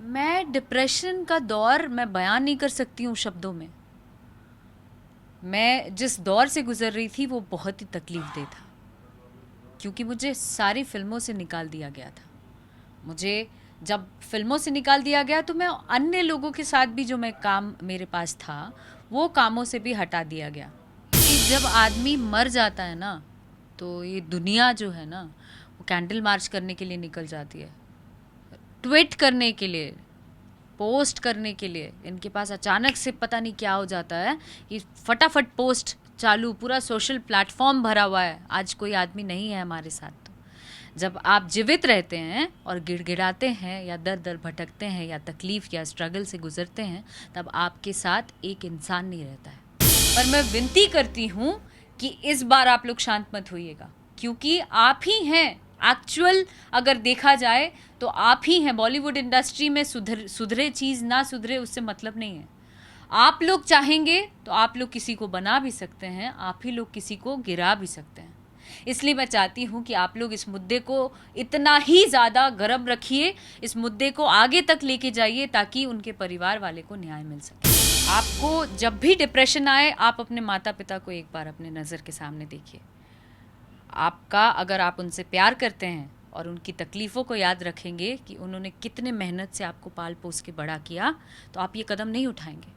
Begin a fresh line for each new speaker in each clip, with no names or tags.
मैं डिप्रेशन का दौर मैं बयान नहीं कर सकती हूँ शब्दों में। मैं जिस दौर से गुजर रही थी वो बहुत ही तकलीफ़देह था, क्योंकि मुझे सारी फ़िल्मों से निकाल दिया गया था। मुझे जब फ़िल्मों से निकाल दिया गया तो मैं अन्य लोगों के साथ भी जो मैं काम मेरे पास था वो कामों से भी हटा दिया गया। कि जब आदमी मर जाता है ना, तो ये दुनिया जो है ना वो कैंडल मार्च करने के लिए निकल जाती है, ट्वीट करने के लिए, पोस्ट करने के लिए। इनके पास अचानक से पता नहीं क्या हो जाता है कि फटाफट पोस्ट चालू, पूरा सोशल प्लेटफॉर्म भरा हुआ है। आज कोई आदमी नहीं है हमारे साथ। तो जब आप जीवित रहते हैं और गिड़गिड़ाते हैं या दर दर भटकते हैं या तकलीफ़ या स्ट्रगल से गुजरते हैं, तब आपके साथ एक इंसान नहीं रहता है। पर मैं विनती करती हूँ कि इस बार आप लोग शांत मत होइएगा, क्योंकि आप ही हैं एक्चुअल। अगर देखा जाए तो आप ही हैं। बॉलीवुड इंडस्ट्री में सुधरे चीज़ ना सुधरे उससे मतलब नहीं है। आप लोग चाहेंगे तो आप लोग किसी को बना भी सकते हैं, आप ही लोग किसी को गिरा भी सकते हैं। इसलिए मैं चाहती हूँ कि आप लोग इस मुद्दे को इतना ही ज़्यादा गर्म रखिए, इस मुद्दे को आगे तक लेके जाइए, ताकि उनके परिवार वाले को न्याय मिल सके। आपको जब भी डिप्रेशन आए, आप अपने माता पिता को एक बार अपने नज़र के सामने देखिए। आपका, अगर आप उनसे प्यार करते हैं और उनकी तकलीफ़ों को याद रखेंगे कि उन्होंने कितने मेहनत से आपको पाल पोस के बड़ा किया, तो आप ये कदम नहीं उठाएंगे।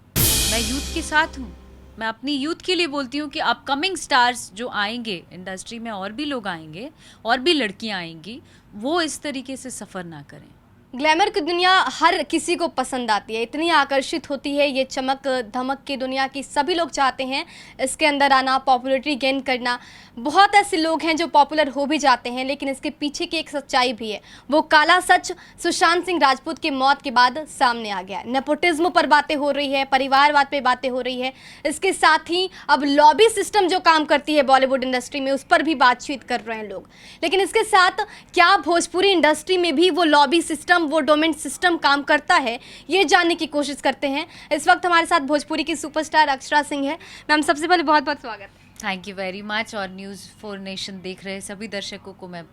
मैं यूथ के साथ हूँ। मैं अपनी यूथ के लिए बोलती हूँ कि अपकमिंग स्टार्स जो आएंगे इंडस्ट्री में, और भी लोग आएंगे और भी लड़कियाँ आएंगी, वो इस तरीके से सफ़र ना करें।
ग्लैमर की दुनिया हर किसी को पसंद आती है, इतनी आकर्षित होती है ये चमक धमक की दुनिया की। सभी लोग चाहते हैं इसके अंदर आना, पॉपुलैरिटी गेन करना। बहुत ऐसे लोग हैं जो पॉपुलर हो भी जाते हैं, लेकिन इसके पीछे की एक सच्चाई भी है। वो काला सच सुशांत सिंह राजपूत की मौत के बाद सामने आ गया। नेपोटिज्म पर बातें हो रही है, परिवारवाद पे बातें हो रही है। इसके साथ ही अब लॉबी सिस्टम जो काम करती है बॉलीवुड इंडस्ट्री में, उस पर भी बातचीत कर रहे हैं लोग। लेकिन इसके साथ क्या भोजपुरी इंडस्ट्री में भी वो लॉबी सिस्टम, वो डोमेन सिस्टम काम करता है, ये जानने की कोशिश करते हैं। इस वक्त हमारे साथ भोजपुरी की सुपरस्टार अक्षरा सिंह है। मैम, सबसे पहले बहुत बहुत स्वागत है।
Thank you very much. और न्यूज़ 4 नेशन देख रहे सभी दर्शकों को मैं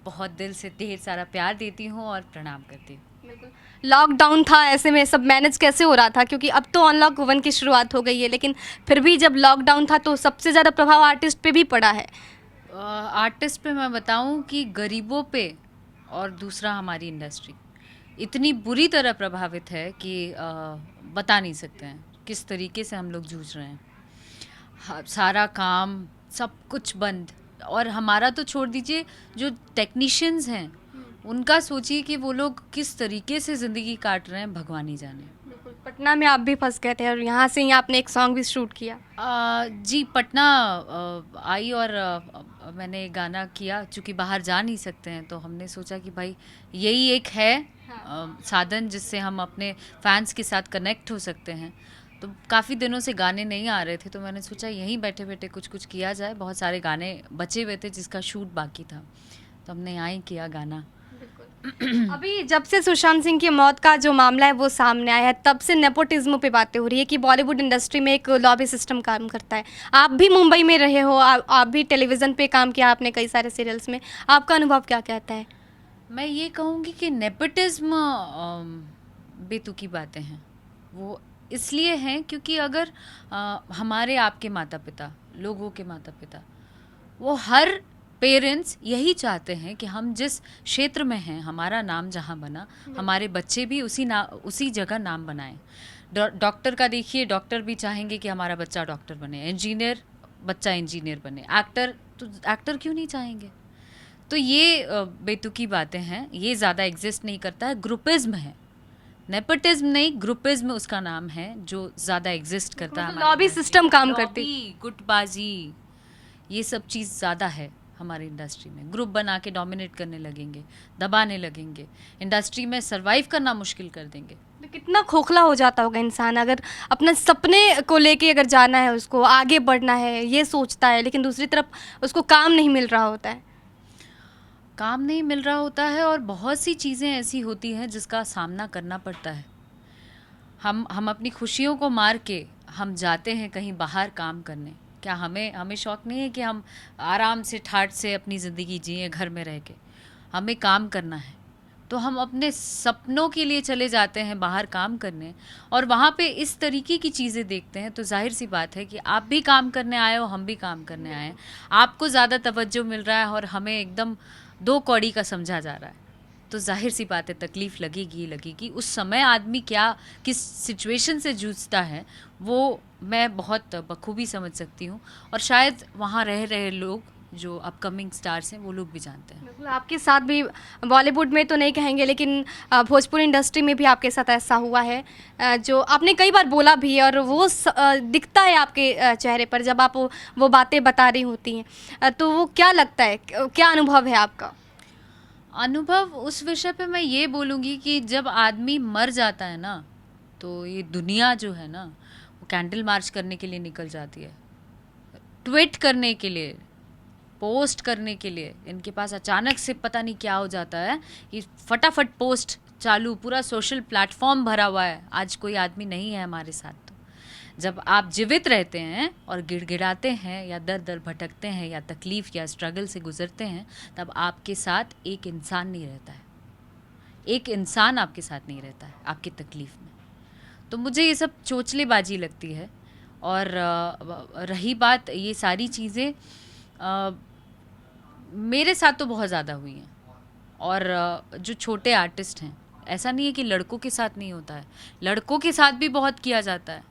बहुत दिल से ढेर सारा प्यार देती हूँ और प्रणाम करती हूँ।
बिल्कुल। लॉकडाउन था, ऐसे में सब मैनेज कैसे हो रहा था? क्योंकि अब तो अनलॉक 1 की शुरुआत हो गई है, लेकिन फिर भी जब लॉकडाउन था तो सबसे ज़्यादा प्रभाव आर्टिस्ट पे भी पड़ा है।
आर्टिस्ट पे मैं बताऊं कि गरीबों पे, और दूसरा हमारी इंडस्ट्री इतनी बुरी तरह प्रभावित है कि बता नहीं सकते हैं किस तरीके से हम लोग जूझ रहे हैं। सारा काम, सब कुछ बंद। और हमारा तो छोड़ दीजिए, जो टेक्नीशियंस हैं उनका सोचिए कि वो लोग किस तरीके से ज़िंदगी काट रहे हैं, भगवान ही जाने।
बिल्कुल। पटना में आप भी फंस गए थे और यहाँ से ही आपने एक सॉन्ग भी शूट किया।
जी, पटना आई और मैंने गाना किया। चूँकि बाहर जा नहीं सकते हैं तो हमने सोचा कि भाई यही एक है साधन जिससे हम अपने फैंस के साथ कनेक्ट हो सकते हैं। तो काफ़ी दिनों से गाने नहीं आ रहे थे, तो मैंने सोचा यहीं बैठे बैठे कुछ कुछ किया जाए। बहुत सारे गाने बचे हुए थे जिसका शूट बाकी था, तो हमने यहाँ ही किया गाना।
अभी जब से सुशांत सिंह की मौत का जो मामला है वो सामने आया है, तब से नेपोटिज्म पे बातें हो रही है कि बॉलीवुड इंडस्ट्री में एक लॉबी सिस्टम काम करता है। आप भी मुंबई में रहे हो, आप भी टेलीविज़न पे काम किया आपने कई सारे सीरियल्स में। आपका अनुभव क्या कहता है?
मैं ये कहूँगी कि नेपोटिज्म बेतुकी बातें हैं। वो इसलिए हैं क्योंकि अगर हमारे आपके माता पिता, लोगों के माता पिता, वो हर पेरेंट्स यही चाहते हैं कि हम जिस क्षेत्र में हैं, हमारा नाम जहाँ बना, हमारे बच्चे भी उसी जगह नाम बनाएं। डॉक्टर का देखिए, डॉक्टर भी चाहेंगे कि हमारा बच्चा डॉक्टर बने, इंजीनियर बच्चा इंजीनियर बने, एक्टर तो एक्टर क्यों नहीं चाहेंगे। तो ये बेतुकी बातें हैं, ये ज़्यादा एग्जिस्ट नहीं करता है। ग्रुपिज्म है, नेपोटिज्म नहीं, ग्रुपिज्म उसका नाम है, जो ज़्यादा एग्जिस्ट करता है।
लॉबी सिस्टम काम करती,
गुटबाजी, ये सब चीज़ ज़्यादा है हमारी इंडस्ट्री में। ग्रुप बना के डोमिनेट करने लगेंगे, दबाने लगेंगे, इंडस्ट्री में सरवाइव करना मुश्किल कर देंगे।
तो कितना खोखला हो जाता होगा इंसान अगर अपने सपने को लेके अगर जाना है, उसको आगे बढ़ना है, ये सोचता है, लेकिन दूसरी तरफ उसको काम नहीं मिल रहा होता है।
काम नहीं मिल रहा होता है और बहुत सी चीज़ें ऐसी होती हैं जिसका सामना करना पड़ता है। हम अपनी खुशियों को मार के हम जाते हैं कहीं बाहर काम करने। क्या हमें शौक़ नहीं है कि हम आराम से ठाठ से अपनी ज़िंदगी जिए घर में रह के? हमें काम करना है, तो हम अपने सपनों के लिए चले जाते हैं बाहर काम करने, और वहाँ पे इस तरीके की चीज़ें देखते हैं, तो जाहिर सी बात है कि आप भी काम करने आए हो, हम भी काम करने आए हैं। आपको ज़्यादा तवज्जो मिल रहा है और हमें एकदम दो कौड़ी का समझा जा रहा है, तो जाहिर सी बात है तकलीफ़ लगेगी ही लगेगी। उस समय आदमी क्या किस सिचुएशन से जूझता है वो मैं बहुत बखूबी समझ सकती हूँ, और शायद वहाँ रह रहे लोग जो अपकमिंग स्टार्स हैं वो लोग भी जानते हैं।
बिल्कुल, आपके साथ भी बॉलीवुड में तो नहीं कहेंगे, लेकिन भोजपुरी इंडस्ट्री में भी आपके साथ ऐसा हुआ है, जो आपने कई बार बोला भी है, और वो दिखता है आपके चेहरे पर जब आप वो बातें बता रही होती हैं। तो वो क्या लगता है, क्या अनुभव है आपका?
अनुभव उस विषय पे मैं ये बोलूँगी कि जब आदमी मर जाता है ना, तो ये दुनिया जो है ना वो कैंडल मार्च करने के लिए निकल जाती है, ट्वीट करने के लिए, पोस्ट करने के लिए। इनके पास अचानक से पता नहीं क्या हो जाता है कि फटाफट पोस्ट चालू, पूरा सोशल प्लेटफॉर्म भरा हुआ है। आज कोई आदमी नहीं है हमारे साथ। तो जब आप जीवित रहते हैं और गिड़गिड़ाते हैं या दर दर भटकते हैं या तकलीफ़ या स्ट्रगल से गुजरते हैं, तब आपके साथ एक इंसान नहीं रहता है, एक इंसान आपके साथ नहीं रहता है आपकी तकलीफ़ में। तो मुझे ये सब चोचलेबाजी लगती है। और रही बात ये सारी चीज़ें, मेरे साथ तो बहुत ज़्यादा हुई हैं। और जो छोटे आर्टिस्ट हैं, ऐसा नहीं है कि लड़कों के साथ नहीं होता है, लड़कों के साथ भी बहुत किया जाता है।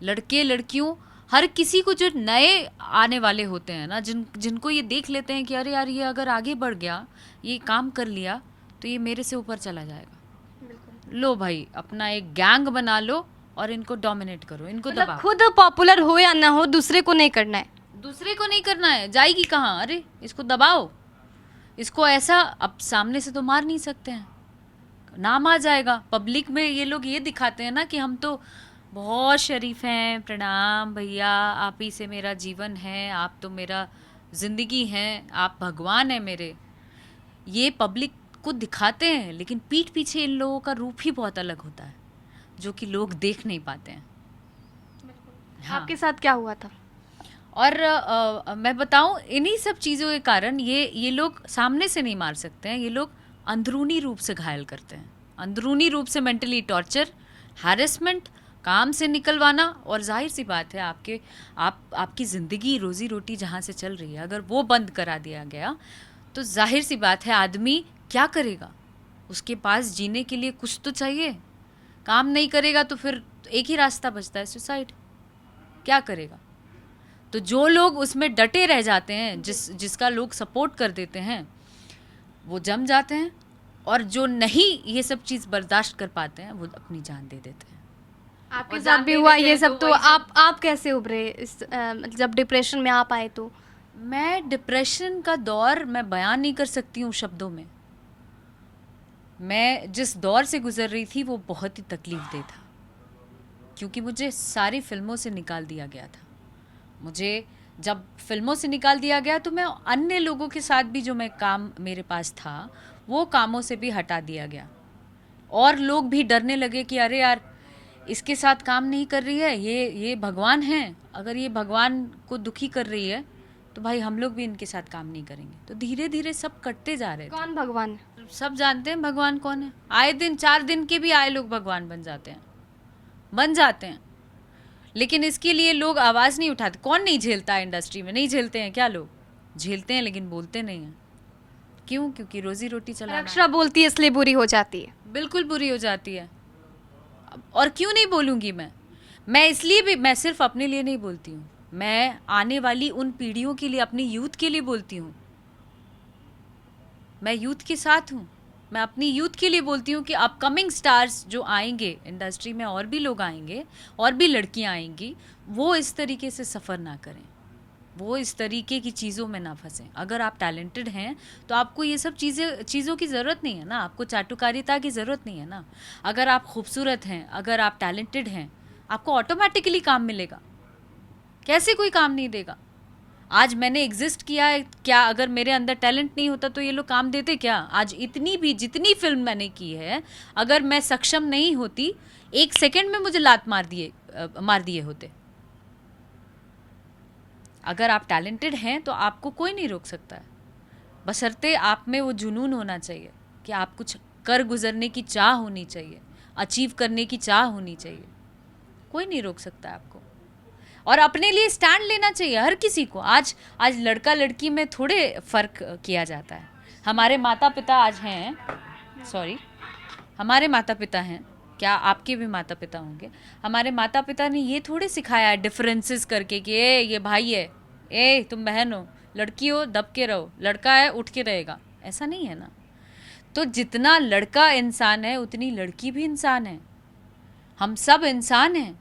लड़के लड़कियों हर किसी को, जो नए आने वाले होते हैं ना, जिनको ये देख लेते हैं कि अरे यार ये अगर आगे बढ़ गया, ये काम कर लिया, तो ये मेरे से ऊपर चला जाएगा। लो भाई, अपना एक गैंग बना लो और इनको डोमिनेट करो, इनको
मतलब
दबाओ।
खुद पॉपुलर हो या ना हो, दूसरे को नहीं करना है।
दूसरे को नहीं करना है, जाएगी कहाँ? अरे इसको दबाओ, इसको ऐसा, अब सामने से तो मार नहीं सकते हैं, नाम आ जाएगा पब्लिक में। ये लोग ये दिखाते हैं ना कि हम तो बहुत शरीफ हैं, प्रणाम भैया, आप ही से मेरा जीवन है, आप तो मेरा ज़िंदगी हैं, आप भगवान हैं मेरे। ये पब्लिक को दिखाते हैं, लेकिन पीठ पीछे इन लोगों का रूप ही बहुत अलग होता है, जो कि लोग देख नहीं पाते हैं। हाँ।
आपके साथ क्या हुआ था?
और मैं बताऊं, इन्हीं सब चीज़ों के कारण ये लोग सामने से नहीं मार सकते हैं, ये लोग अंदरूनी रूप से घायल करते हैं, अंदरूनी रूप से मेंटली टॉर्चर, हैरेसमेंट, काम से निकलवाना। और जाहिर सी बात है, आपकी ज़िंदगी, रोज़ी रोटी जहाँ से चल रही है, अगर वो बंद करा दिया गया, तो जाहिर सी बात है आदमी क्या करेगा? उसके पास जीने के लिए कुछ तो चाहिए। काम नहीं करेगा तो फिर एक ही रास्ता बचता है, सुसाइड। क्या करेगा? तो जो लोग उसमें डटे रह जाते हैं, जिसका लोग सपोर्ट कर देते हैं, वो जम जाते हैं, और जो नहीं ये सब चीज़ बर्दाश्त कर पाते हैं, वो अपनी जान दे देते हैं।
आपके साथ भी हुआ ये सब? तो आप कैसे उभरे इस जब डिप्रेशन में आप आए? तो
मैं डिप्रेशन का दौर मैं बयान नहीं कर सकती हूँ शब्दों में। मैं जिस दौर से गुजर रही थी वो बहुत ही तकलीफ दे था, क्योंकि मुझे सारी फिल्मों से निकाल दिया गया था। मुझे जब फिल्मों से निकाल दिया गया, तो मैं अन्य लोगों के साथ भी जो मैं काम मेरे पास था, वो कामों से भी हटा दिया गया। और लोग भी डरने लगे कि अरे यार, इसके साथ काम नहीं कर रही है, ये भगवान हैं, अगर ये भगवान को दुखी कर रही है, तो भाई हम लोग भी इनके साथ काम नहीं करेंगे। तो धीरे धीरे सब कटते जा रहे थे।
कौन भगवान?
सब जानते हैं भगवान कौन है। आए दिन 4 दिन के भी आए लोग भगवान बन जाते हैं। लेकिन इसके लिए लोग आवाज़ नहीं उठाते। कौन नहीं झेलता है इंडस्ट्री में? नहीं झेलते हैं क्या? लोग झेलते हैं, लेकिन बोलते नहीं हैं। क्यों? क्योंकि रोजी रोटी चलाना।
रक्षा बोलती है इसलिए बुरी हो जाती है।
बिल्कुल बुरी हो जाती है। और क्यों नहीं बोलूँगी मैं इसलिए भी, मैं सिर्फ अपने लिए नहीं बोलती हूँ, मैं आने वाली उन पीढ़ियों के लिए, अपनी यूथ के लिए बोलती हूँ। मैं यूथ के साथ हूँ, मैं अपनी यूथ के लिए बोलती हूँ कि अपकमिंग स्टार्स जो आएंगे इंडस्ट्री में, और भी लोग आएंगे, और भी लड़कियाँ आएंगी, वो इस तरीके से सफ़र ना करें, वो इस तरीके की चीज़ों में ना फंसें। अगर आप टैलेंटेड हैं तो आपको ये सब चीज़ों की ज़रूरत नहीं है ना, आपको चाटुकारिता की ज़रूरत नहीं है ना। अगर आप खूबसूरत हैं, अगर आप टैलेंटेड हैं, आपको ऑटोमेटिकली काम मिलेगा। कैसे कोई काम नहीं देगा? आज मैंने एग्जिस्ट किया है, क्या अगर मेरे अंदर टैलेंट नहीं होता तो ये लोग काम देते क्या? आज जितनी फिल्म मैंने की है, अगर मैं सक्षम नहीं होती, 1 सेकंड में मुझे लात मार दिए होते। अगर आप टैलेंटेड हैं तो आपको कोई नहीं रोक सकता है, बशर्ते आप में वो जुनून होना चाहिए। कि आप कुछ कर गुजरने की चाह होनी चाहिए, अचीव करने की चाह होनी चाहिए। कोई नहीं रोक सकता है आपको, और अपने लिए स्टैंड लेना चाहिए हर किसी को। आज आज लड़का लड़की में थोड़े फ़र्क किया जाता है। हमारे माता पिता आज हैं, सॉरी, हमारे माता पिता हैं, क्या आपके भी माता पिता होंगे, हमारे माता पिता ने ये थोड़े सिखाया है डिफरेंसेस करके कि ए ये भाई है, ए तुम बहन हो, लड़की हो दब के रहो, लड़का है उठ के रहेगा। ऐसा नहीं है ना। तो जितना लड़का इंसान है उतनी लड़की भी इंसान है, हम सब इंसान हैं।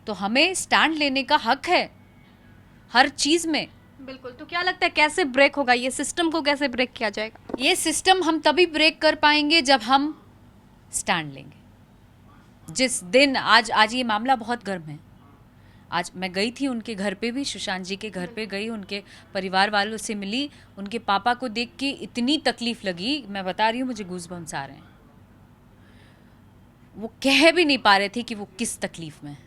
तो हमें स्टैंड लेने का हक है हर चीज़ में।
बिल्कुल। तो क्या लगता है कैसे ब्रेक होगा, ये सिस्टम को कैसे ब्रेक किया जाएगा?
ये सिस्टम हम तभी ब्रेक कर पाएंगे जब हम स्टैंड लेंगे। जिस दिन आज ये मामला बहुत गर्म है। आज मैं गई थी उनके घर पे भी, सुशांत जी के घर पे गई, उनके परिवार वालों से मिली, उनके पापा को देख के इतनी तकलीफ लगी, मैं बता रही हूँ मुझे गूज़बम्स आ रहे हैं। वो कह भी नहीं पा रहे थे कि वो किस तकलीफ में है।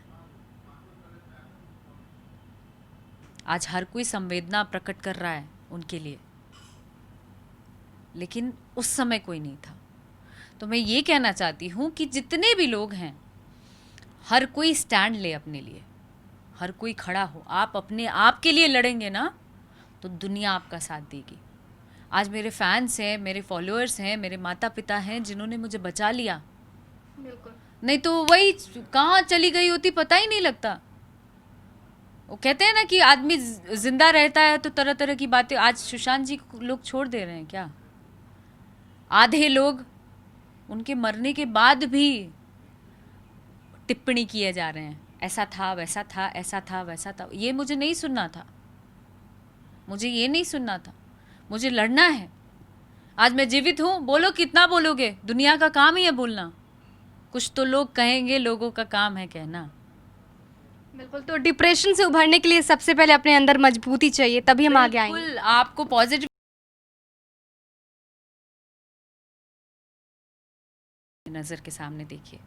आज हर कोई संवेदना प्रकट कर रहा है उनके लिए, लेकिन उस समय कोई नहीं था। तो मैं ये कहना चाहती हूँ कि जितने भी लोग हैं, हर कोई स्टैंड ले अपने लिए, हर कोई खड़ा हो। आप अपने आप के लिए लड़ेंगे ना तो दुनिया आपका साथ देगी। आज मेरे फैंस हैं, मेरे फॉलोअर्स हैं, मेरे माता पिता हैं जिन्होंने मुझे बचा लिया।
बिल्कुल।
नहीं तो वही कहाँ चली गई होती पता ही नहीं लगता। वो कहते हैं ना कि आदमी जिंदा रहता है तो तरह तरह की बातें। आज सुशांत जी को लोग छोड़ दे रहे हैं क्या? आधे लोग उनके मरने के बाद भी टिप्पणी किए जा रहे हैं, ऐसा था वैसा था, ऐसा था वैसा था। ये मुझे नहीं सुनना था, मुझे ये नहीं सुनना था। मुझे लड़ना है। आज मैं जीवित हूँ, बोलो कितना बोलोगे, दुनिया का काम ही है बोलना। कुछ तो लोग कहेंगे, लोगों का काम है कहना।
बिल्कुल। तो डिप्रेशन से उभरने के लिए सबसे पहले अपने अंदर मजबूती चाहिए, तभी हम आगे आएंगे।
बिल्कुल, आपको पॉजिटिव नज़र के सामने देखिए।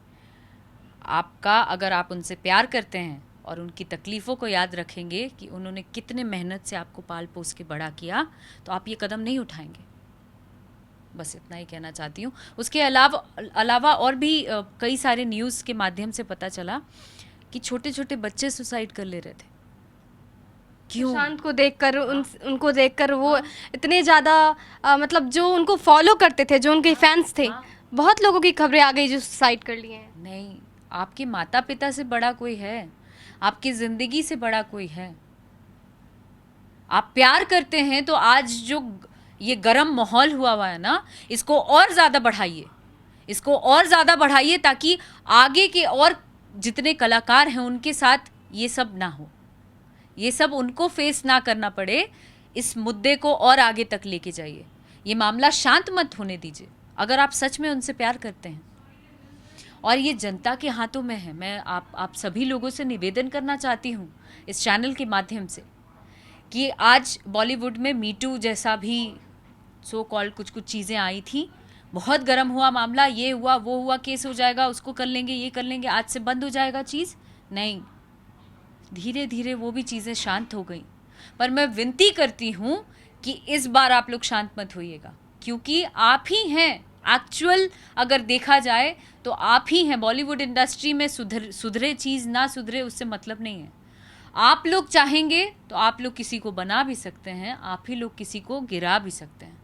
आपका, अगर आप उनसे प्यार करते हैं और उनकी तकलीफ़ों को याद रखेंगे कि उन्होंने कितने मेहनत से आपको पाल पोस के बड़ा किया, तो आप ये कदम नहीं उठाएंगे। बस इतना ही कहना चाहती हूँ। उसके अलावा और भी कई सारे न्यूज़ के माध्यम से पता चला कि छोटे छोटे बच्चे सुसाइड कर ले रहे थे। क्यों?
सुशांत को देखकर, उनको देखकर वो इतने ज़्यादा मतलब जो उनको फॉलो करते थे, जो उनके फैंस थे, बहुत लोगों की खबरें आ गई जो सुसाइड कर लिए हैं।
नहीं, आपके माता पिता से बड़ा कोई है, आपकी ज़िंदगी से बड़ा कोई है। आप प्यार करते हैं तो आज जो ये गर्म माहौल हुआ है ना, इसको और ज़्यादा बढ़ाइए, इसको और ज़्यादा बढ़ाइए ताकि आगे के और जितने कलाकार हैं उनके साथ ये सब ना हो, ये सब उनको फेस ना करना पड़े। इस मुद्दे को और आगे तक लेके जाइए। ये मामला शांत मत होने दीजिए अगर आप सच में उनसे प्यार करते हैं। और ये जनता के हाथों में है। मैं आप सभी लोगों से निवेदन करना चाहती हूँ इस चैनल के माध्यम से कि आज बॉलीवुड में मी टू जैसा भी सो कॉल्ड कुछ चीज़ें आई थी, बहुत गर्म हुआ मामला, ये हुआ वो हुआ, केस हो जाएगा, उसको कर लेंगे, ये कर लेंगे, आज से बंद हो जाएगा चीज़। नहीं, धीरे धीरे वो भी चीज़ें शांत हो गई। पर मैं विनती करती हूँ कि इस बार आप लोग शांत मत होइएगा, क्योंकि आप ही हैं एक्चुअल, अगर देखा जाए तो आप ही हैं। बॉलीवुड इंडस्ट्री में सुधरे चीज़ ना सुधरे उससे मतलब नहीं है। आप लोग चाहेंगे तो आप लोग किसी को बना भी सकते हैं, आप ही लोग किसी को गिरा भी सकते हैं।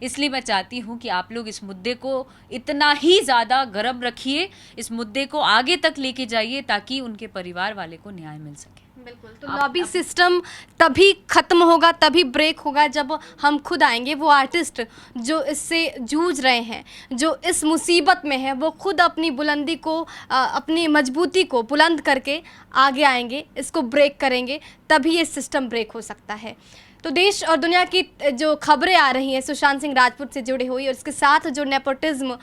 इसलिए मैं चाहती हूँ कि आप लोग इस मुद्दे को इतना ही ज़्यादा गर्म रखिए, इस मुद्दे को आगे तक लेके जाइए ताकि उनके परिवार वाले को न्याय मिल सके।
बिल्कुल। तो लॉबी सिस्टम तभी खत्म होगा, तभी ब्रेक होगा जब हम खुद आएंगे। वो आर्टिस्ट जो इससे जूझ रहे हैं, जो इस मुसीबत में है, वो खुद अपनी बुलंदी को, अपनी मजबूती को बुलंद करके आगे आएंगे, इसको ब्रेक करेंगे, तभी ये सिस्टम ब्रेक हो सकता है। तो देश और दुनिया की जो खबरें आ रही हैं सुशांत सिंह राजपूत से जुड़ी हुई, और इसके साथ जो नेपोटिज्म,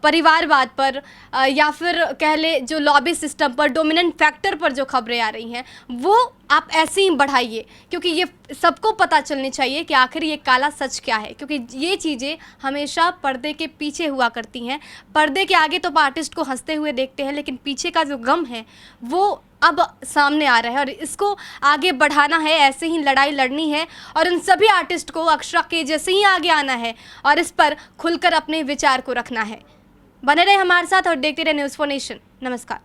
परिवारवाद पर, या फिर कह ले जो लॉबी सिस्टम पर, डोमिनेंट फैक्टर पर जो खबरें आ रही हैं, वो आप ऐसे ही बढ़ाइए, क्योंकि ये सबको पता चलनी चाहिए कि आखिर ये काला सच क्या है। क्योंकि ये चीज़ें हमेशा पर्दे के पीछे हुआ करती हैं। पर्दे के आगे तो आर्टिस्ट को हंसते हुए देखते हैं, लेकिन पीछे का जो गम है वो अब सामने आ रहा है और इसको आगे बढ़ाना है, ऐसे ही लड़ाई लड़नी है और उन सभी आर्टिस्ट को अक्षरा के जैसे ही आगे आना है और इस पर खुलकर अपने विचार को रखना है। बने रहे हमारे साथ और देखते रहे न्यूज़4 नेशन। नमस्कार।